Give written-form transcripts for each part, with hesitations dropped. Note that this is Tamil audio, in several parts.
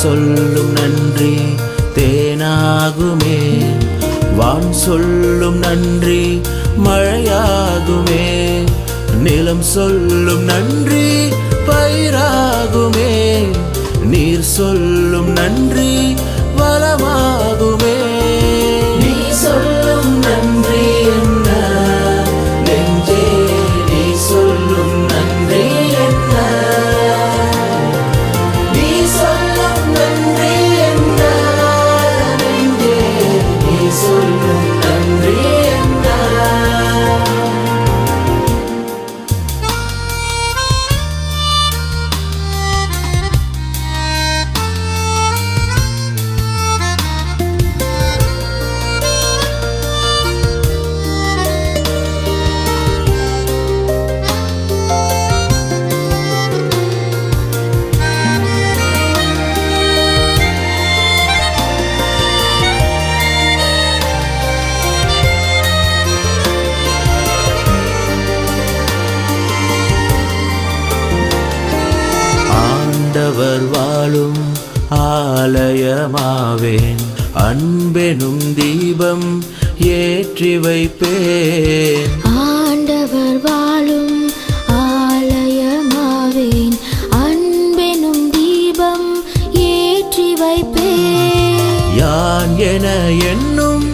சொல்லும் நன்றி தேனாகுமே, வான் சொல்லும் நன்றி மழையாகுமே, நிலம் சொல்லும் நன்றி பயிராகுமே, நீர் சொல்லும் நன்றி வளமாகுமே. நீ சொல்லும் நன்றி என்ன நெஞ்சே, நீ சொல்லும் நன்றி என்ன, நீ சொல்லும் நன்றி என்ன நெஞ்சே, நீ சொல்லும் நன்றி என்ன. ஆண்டவர் வாழும் ஆலயமாவேன், அன்பெனும் தீபம் ஏற்றி வைப்பேன். ஆண்டவர் வாழும் ஆலயமாவேன், அன்பெனும் தீபம் ஏற்றி வைப்பேன். யான் என என்னும்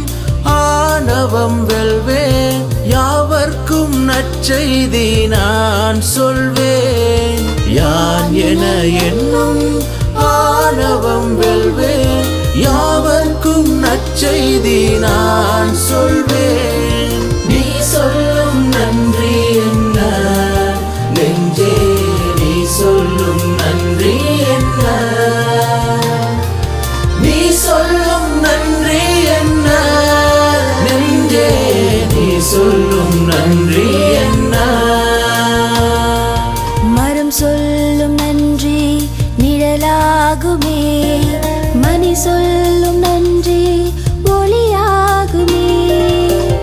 ஆணவம் வெல்வேன், யாவர்க்கும் நற்செய்தி நான் சொல்வேன். யான் என என்னும் ஆணவம் வெல்வேன், யாவர்க்கும் நற்செய்தி நான் சொல்வேன். நீ சொல்லும் நன்றி என்ன நெஞ்சே, நீ சொல்லும் நன்றி என்ன, நீ சொல்லும் நன்றி என்ன நெஞ்சே, நீ சொல்லும் நன்றி என்ன. மரம் சொல்லும் நன்றி நிழலாகுமே, மணி சொல்லும் நன்றி ஒளியாகுமே,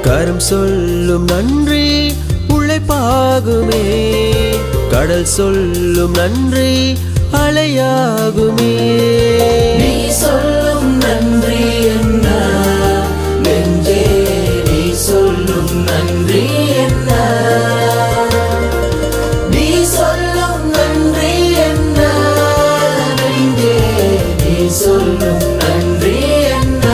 கரம் சொல்லும் நன்றி உழைப்பாகுமே, கடல் சொல்லும் நன்றி அலையாகுமே. நீ சொல்லும் நன்றி என்ன நெஞ்சே, நீ சொல்லும் நன்றி என்ன, நீ சொல்லும் நன்றி என்ன நெஞ்சே, நீ சொல்லும் நன்றி என்ன.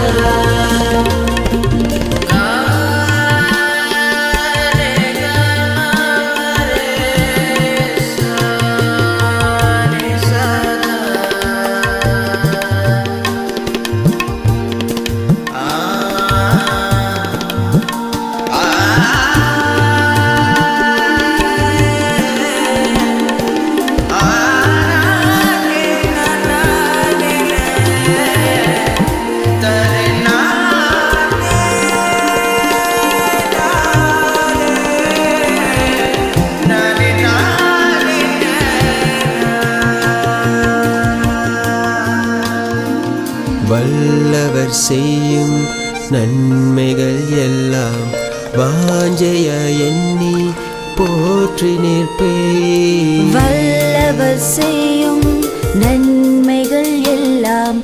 வல்லவர் செய்யும் நன்மைகள் எல்லாம் வாஞ்சைய எண்ணி போற்றி நிற்பேன். வல்லவர் செய்யும் நன்மைகள் எல்லாம்